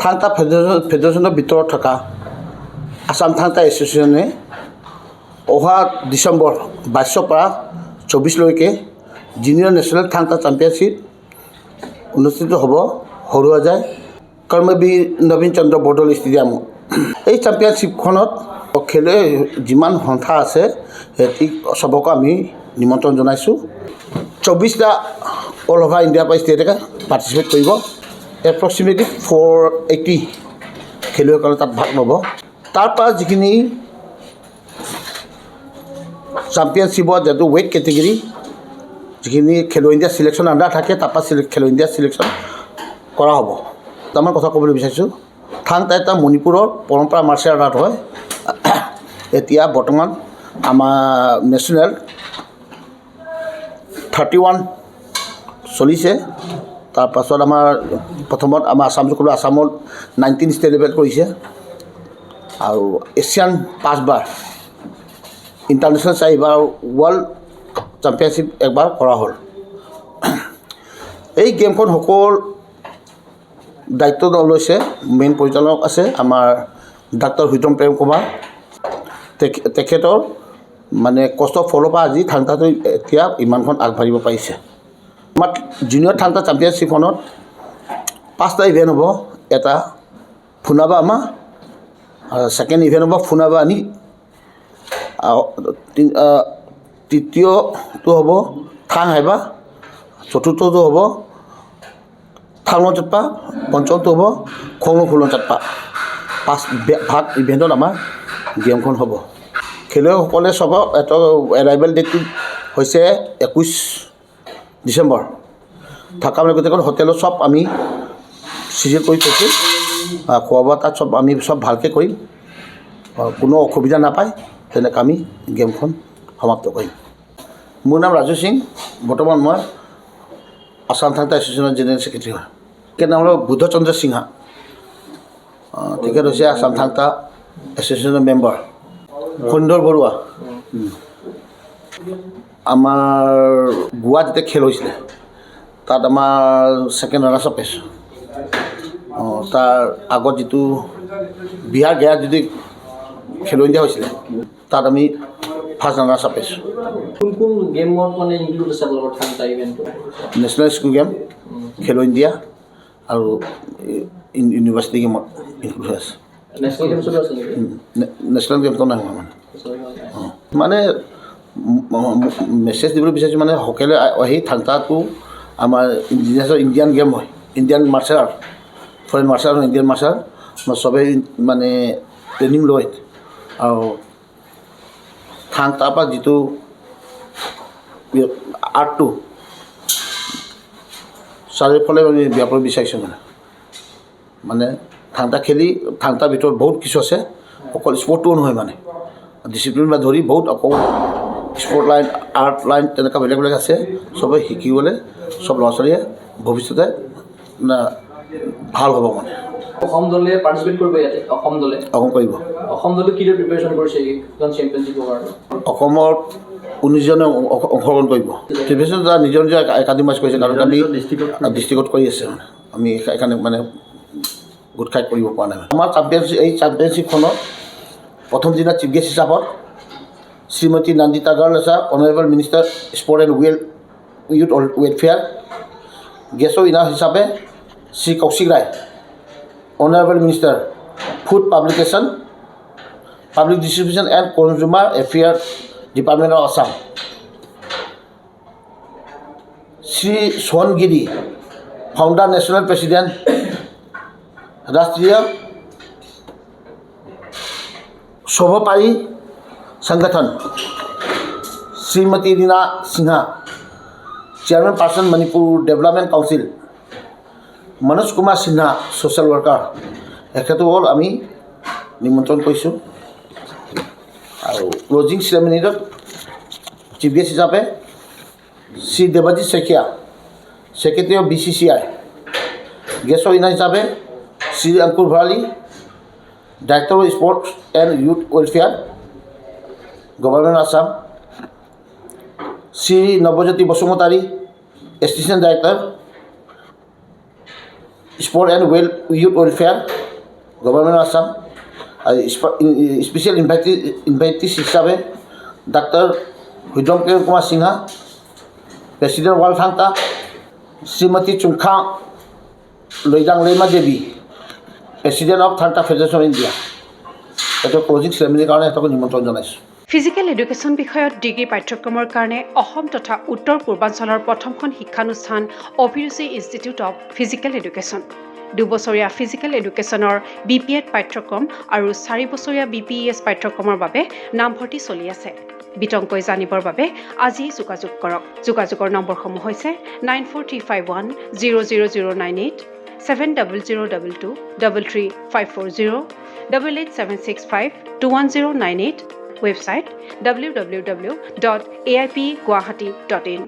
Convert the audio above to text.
থাংটা ফেডাৰেশ্যনৰ ভিতৰত থকা আসাম থাংটা এছ'চিয়েশ্যনে অহা ডিচেম্বৰ 22 পৰা 24লৈকে জুনিয়ৰ নেশ্যনেল থাংটা চেম্পিয়নশ্বিপ অনুষ্ঠিত হ'ব হৰুৱাজাই কৰ্মবীৰ নবীন চন্দ্ৰ বৰদলৈ ষ্টেডিয়ামত। এই চেম্পিয়নশ্বিপখনত খেলুৱৈ যিমান সংখ্যা আছে সেই চবকে আমি নিমন্ত্ৰণ জনাইছোঁ। 24টা অল অভাৰ ইণ্ডিয়াৰ পৰা ষ্টেটে পাৰ্টিচিপেট কৰিব। এপ্ৰক্সিমেটলি 480 খেলুৱৈসকলে তাত ভাগ ল'ব। তাৰপৰা যিখিনি চেম্পিয়নশ্বিপত যিটো ৱেইট কেটেগৰী যিখিনি খেলো ইণ্ডিয়া চিলেকশ্যন আণ্ডাৰ থাকে তাৰপৰা খেলো ইণ্ডিয়া চিলেকশ্যন কৰা হ'ব। তাৰমান কথা ক'বলৈ বিচাৰিছোঁ। থাংটা এটা মণিপুৰৰ পৰম্পৰা মাৰ্চিয়েল আৰ্ট হয়। এতিয়া বৰ্তমান আমাৰ নেশ্যনেল 31 চলিছে। তাৰপাছত আমাৰ প্ৰথমত আমাৰ আসাম সকলো আসামত 19 ষ্টেট লেভেল কৰিছে আৰু এছিয়ান 5 বাৰ, ইণ্টাৰনেশ্যনেল 4 বাৰ, ৱৰ্ল্ড চেম্পিয়নশ্বিপ একবাৰ কৰা হ'ল। এই গেমখন সকলো দায়িত্ব লৈছে। মেইন পৰিচালক আছে আমাৰ ডাক্তৰ হিতম প্ৰেম কুমাৰ। তেখেতৰ মানে কষ্টৰ ফলৰ পৰা আজি থাংটাটো এতিয়া ইমানখন আগবাঢ়িব পাৰিছে। আমাৰ জুনিয়ৰ থাংটা চেম্পিয়নশ্বিপখনত 5টা ইভেণ্ট হ'ব। এটা ফুনাবা আমা, ছেকেণ্ড ইভেণ্ট হ'ব ফুনাবা আনি, তৃতীয়টো হ'ব থাং হাইবা, চতুৰ্থটো হ'ব থাংলং চাটপা, পঞ্চমটো হ'ব খংলং খুলং চাটপা। 5 ভাগ ইভেণ্টত আমাৰ গেমখন হ'ব। খেলুৱৈসকলে চবক এটা এৰাইভেল ডেটটো হৈছে 21 ডিচেম্বৰ। থকা মানে গোটেইখন হোটেলত চব আমি চিজিল কৰি থৈছোঁ। খোৱা বোৱা তাত চব আমি চব ভালকৈ কৰিম, কোনো অসুবিধা নাপায় তেনেকৈ আমি গেমখন সমাপ্ত কৰিম। মোৰ নাম ৰাজু সিং। বৰ্তমান মই আসাম থাংটা এছ'চিয়েশ্যনৰ জেনেৰেল ছেক্ৰেটাৰী হয়। তেখেতৰ নাম হ'ল বুদ্ধচন্দ্ৰ সিংহা। তেখেত হৈছে আসাম থাংটা এছ'চিয়েশ্যনৰ মেম্বাৰ। সুন্দৰ বৰুৱা আমাৰ গোৱাত যেতিয়া খেল হৈছিলে তাত আমাৰ ছেকেণ্ড ৰানাৰ্ছ আপ পাইছোঁ। তাৰ আগত যিটো বিহাৰ গয়াত যদি খেলো ইণ্ডিয়া হৈছিলে তাত আমি ফাৰ্ষ্ট ৰানাৰ্ছ আপ পাইছোঁ। কোন গেমত মানে ইনক্লুড আছে আপোনালোকৰ থাংটা ইভেণ্টটো? নেশ্যনেল স্কুল গেম, খেলো ইণ্ডিয়া আৰু ইউনিভাৰ্চিটি গেমত ইনক্লুড হৈ আছে। নেশ্যনেল গেমছতো আছে নেকি? নেশ্যনেল গেমটো নাই হোৱা মানে মেছেজ দিবলৈ বিচাৰিছোঁ মানে সকলোৱে আহি থাংটাটো আমাৰ ইণ্ডিয়ান গেম হয়, Indian martial art, foreign martial art, Indian martial art. চবেই মানে ট্ৰেইনিং লয় আৰু থাংটাৰ পৰা যিটো আৰ্টটো চাৰিওফালে আমি বিয়পাব বিচাৰিছোঁ মানে থাংটা খেলি থাংটাৰ ভিতৰত বহুত কিছু আছে, অকল স্পৰ্টটো নহয় মানে ডিচিপ্লিন বা ধৰি বহুত আকৌ স্পৰ্ট লাইন, আৰ্ট লাইন তেনেকুৱা বেলেগ বেলেগ আছে। চবেই শিকিবলৈ চব ল'ৰা ছোৱালীয়ে ভৱিষ্যতে ভাল হ'ব মানে। অসম দলে পাৰ্টিচিপেট কৰিব ইয়াতে? অসম দলে কৰিব। অসম দলে কিদৰে প্ৰিপেৰেশ্যন কৰিছে এইখন চেম্পিয়নশ্বিপৰ কাৰণে? অসমৰ 19জনে অংশগ্ৰহণ কৰিব। প্ৰিপেৰেশ্যন যাৰ নিজৰ নিজৰ একাডেমাইজ কৰিছে, কাৰণ আমি ডিষ্ট্ৰিক্টত কৰি আছে মানে আমি সেইকাৰণে মানে গোট খাই কৰিব পৰা নাই। আমাৰ এই চেম্পিয়নশ্বিপখনত প্ৰথম দিনা চিফ গেষ্ট হিচাপত Shrimati Nandita Garlesa, honourable minister sport and youth welfare. Guest winner হিচাপে Shri Kaushik Roy, honourable minister food publication, public distribution and consumer affair department of Assam. Shri Sohan Giri, founder national president Rashtriya Sarvapari Sangathan. Shrimati Reena Sinha, chairman person Manipur development council. Manoj Kumar Sinha, social worker. এখেতসকল আমি নিমন্ত্ৰণ কৰিছোঁ। আৰু ক্লজিং চেৰেমনিত chief guest হিচাপে Shri Debajit Saikia, secretary of BCCI। Guest winner হিচাপে Shri Ankur Bharali, director of sports and youth welfare, government Assam. Shri Nabajyoti Basumatary, assistant director Sport and Youth Welfare, Government of Assam, special invitees হিচাপে doctor Hridam Kumar Sinha, president world Thangta, Shrimati Chungkha Laijang Leima Devi, president of Thangta federation of India, এটা closing চেৰেমনিৰ কাৰণে সিহঁতক নিমন্ত্ৰণ জনাইছোঁ। Physical education বিষয়ত degree পাঠ্যক্ৰমৰ কাৰণে অসম তথা উত্তৰ পূৰ্বাঞ্চলৰ প্ৰথমখন শিক্ষানুষ্ঠান অভিৰুচি ইনষ্টিটিউট অৱ ফিজিকেল এডুকেশ্যন। 2 বছৰীয়া ফিজিকেল এডুকেশ্যনৰ BPEd পাঠ্যক্ৰম আৰু 4 বছৰীয়া BPES পাঠ্যক্ৰমৰ বাবে নামভৰ্তি চলি আছে। বিতংকৈ জানিবৰ বাবে আজি যোগাযোগ কৰক। যোগাযোগৰ নম্বৰসমূহ হৈছে 9435100098, 7002 33540, 88765210998, website www.aipguwahati.in